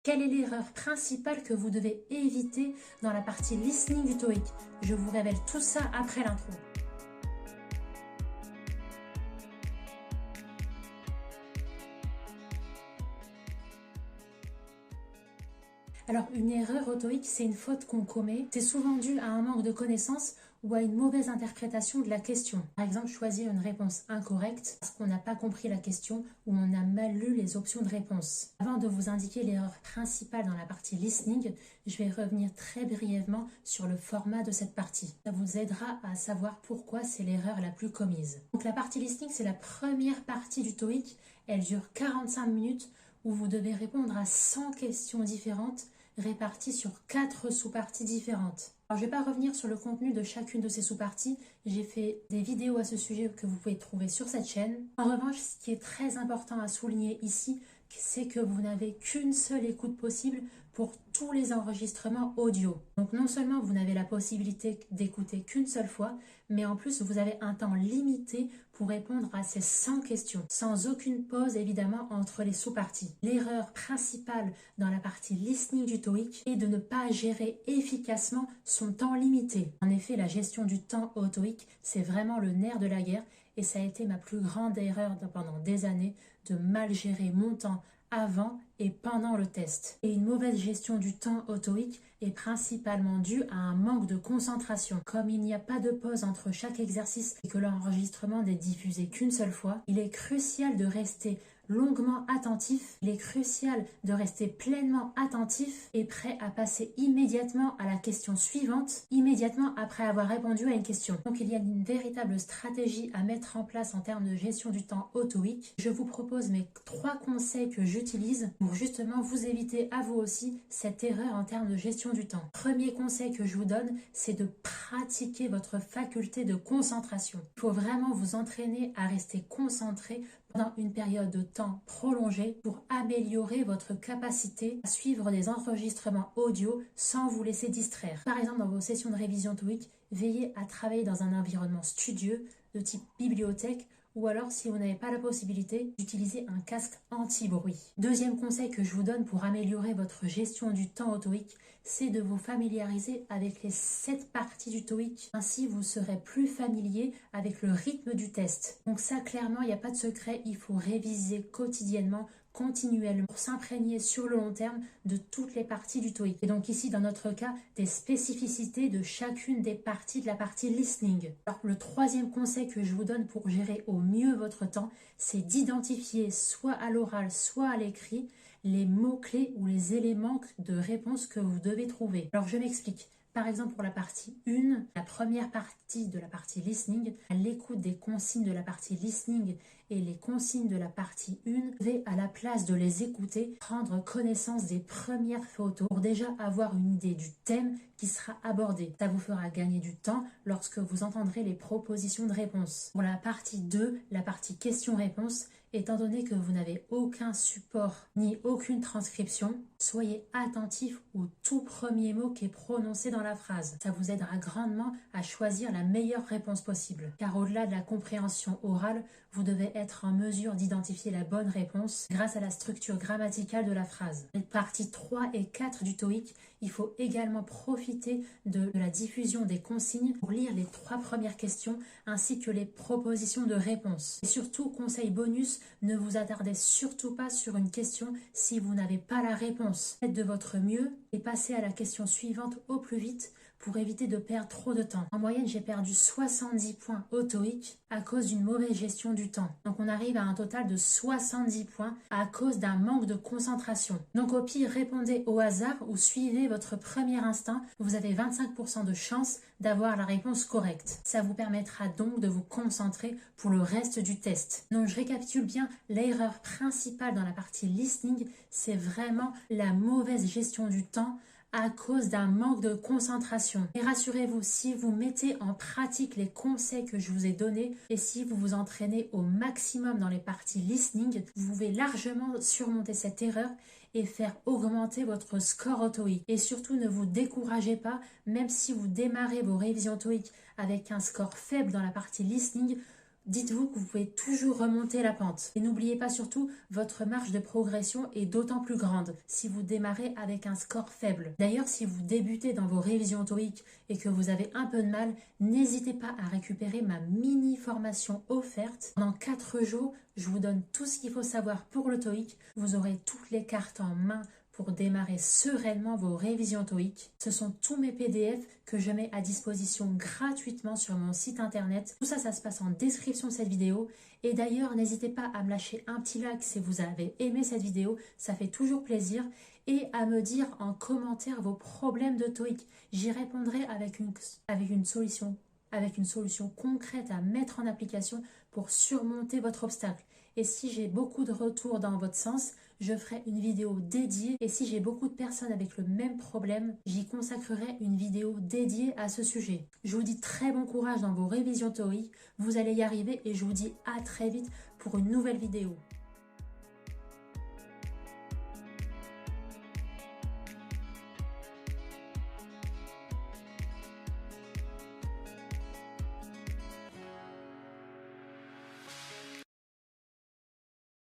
Quelle est l'erreur principale que vous devez éviter dans la partie listening du TOEIC? Je vous révèle tout ça après l'intro. Alors, une erreur au TOEIC, c'est une faute qu'on commet. C'est souvent dû à un manque de connaissances ou à une mauvaise interprétation de la question. Par exemple, choisir une réponse incorrecte parce qu'on n'a pas compris la question ou on a mal lu les options de réponse. Avant de vous indiquer l'erreur principale dans la partie listening, je vais revenir très brièvement sur le format de cette partie. Ça vous aidera à savoir pourquoi c'est l'erreur la plus commise. Donc la partie listening, c'est la première partie du TOEIC. Elle dure 45 minutes où vous devez répondre à 100 questions différentes réparties sur 4 sous-parties différentes. Alors, je ne vais pas revenir sur le contenu de chacune de ces sous-parties. J'ai fait des vidéos à ce sujet que vous pouvez trouver sur cette chaîne. En revanche, ce qui est très important à souligner ici, c'est que vous n'avez qu'une seule écoute possible pour tous les enregistrements audio. Donc non seulement vous n'avez la possibilité d'écouter qu'une seule fois, mais en plus vous avez un temps limité pour répondre à ces 100 questions, sans aucune pause évidemment entre les sous-parties. L'erreur principale dans la partie listening du TOEIC est de ne pas gérer efficacement son temps limité. En effet, la gestion du temps au TOEIC, c'est vraiment le nerf de la guerre et ça a été ma plus grande erreur pendant des années de mal gérer mon temps avant et pendant le test. Et une mauvaise gestion du temps au TOEIC est principalement due à un manque de concentration. Comme il n'y a pas de pause entre chaque exercice et que l'enregistrement n'est diffusé qu'une seule fois, il est crucial de rester longuement attentif, il est crucial de rester pleinement attentif et prêt à passer immédiatement à la question suivante, immédiatement après avoir répondu à une question. Donc il y a une véritable stratégie à mettre en place en termes de gestion du temps au TOEIC. Je vous propose mes 3 conseils que j'utilise pour justement vous éviter à vous aussi cette erreur en termes de gestion du temps. Premier conseil que je vous donne, c'est de pratiquer votre faculté de concentration. Il faut vraiment vous entraîner à rester concentré pendant une période de temps prolongée pour améliorer votre capacité à suivre des enregistrements audio sans vous laisser distraire. Par exemple, dans vos sessions de révision TOEIC, veillez à travailler dans un environnement studieux de type bibliothèque ou alors, si vous n'avez pas la possibilité, d'utiliser un casque anti-bruit. Deuxième conseil que je vous donne pour améliorer votre gestion du temps au TOEIC, c'est de vous familiariser avec les 7 parties du TOEIC. Ainsi, vous serez plus familier avec le rythme du test. Donc ça, clairement, il n'y a pas de secret. Il faut réviser quotidiennement, continuellement, pour s'imprégner sur le long terme de toutes les parties du TOEIC. Et donc ici, dans notre cas, des spécificités de chacune des parties de la partie listening. Alors, le troisième conseil que je vous donne pour gérer au mieux votre temps, c'est d'identifier soit à l'oral, soit à l'écrit, les mots-clés ou les éléments de réponse que vous devez trouver. Alors, je m'explique. Par exemple, pour la partie 1, la première partie de la partie listening, à l'écoute des consignes de la partie listening et les consignes de la partie 1, vous devez, à la place de les écouter, prendre connaissance des premières photos pour déjà avoir une idée du thème qui sera abordé. Ça vous fera gagner du temps lorsque vous entendrez les propositions de réponse. Pour la partie 2, la partie questions-réponses, étant donné que vous n'avez aucun support ni aucune transcription, soyez attentif au tout premier mot qui est prononcé dans la phrase. Ça vous aidera grandement à choisir la meilleure réponse possible. Car au-delà de la compréhension orale, vous devez être en mesure d'identifier la bonne réponse grâce à la structure grammaticale de la phrase. Les parties 3 et 4 du TOEIC, il faut également profiter de la diffusion des consignes pour lire les 3 premières questions ainsi que les propositions de réponse. Et surtout, conseil bonus, ne vous attardez surtout pas sur une question si vous n'avez pas la réponse. Faites de votre mieux et passez à la question suivante au plus vite pour éviter de perdre trop de temps. En moyenne, j'ai perdu 70 points au TOEIC à cause d'une mauvaise gestion du temps. Donc on arrive à un total de 70 points à cause d'un manque de concentration. Donc au pire, répondez au hasard ou suivez votre premier instinct. Vous avez 25% de chance d'avoir la réponse correcte. Ça vous permettra donc de vous concentrer pour le reste du test. Donc je récapitule bien, l'erreur principale dans la partie listening, c'est vraiment la mauvaise gestion du temps à cause d'un manque de concentration. Et rassurez-vous, si vous mettez en pratique les conseils que je vous ai donnés et si vous vous entraînez au maximum dans les parties listening, vous pouvez largement surmonter cette erreur et faire augmenter votre score au TOEIC. Et surtout, ne vous découragez pas, même si vous démarrez vos révisions TOEIC avec un score faible dans la partie listening, dites-vous que vous pouvez toujours remonter la pente. Et n'oubliez pas surtout, votre marge de progression est d'autant plus grande si vous démarrez avec un score faible. D'ailleurs, si vous débutez dans vos révisions TOEIC et que vous avez un peu de mal, n'hésitez pas à récupérer ma mini formation offerte. Pendant 4 jours, je vous donne tout ce qu'il faut savoir pour le TOEIC. Vous aurez toutes les cartes en main pour démarrer sereinement vos révisions TOEIC. Ce sont tous mes PDF que je mets à disposition gratuitement sur mon site internet. Tout ça, ça se passe en description de cette vidéo. Et d'ailleurs, n'hésitez pas à me lâcher un petit like si vous avez aimé cette vidéo. Ça fait toujours plaisir. Et à me dire en commentaire vos problèmes de TOEIC. J'y répondrai avec une solution concrète à mettre en application pour surmonter votre obstacle. Et si j'ai beaucoup de retours dans votre sens, je ferai une vidéo dédiée. Et si j'ai beaucoup de personnes avec le même problème, j'y consacrerai une vidéo dédiée à ce sujet. Je vous dis très bon courage dans vos révisions TOEIC. Vous allez y arriver et je vous dis à très vite pour une nouvelle vidéo.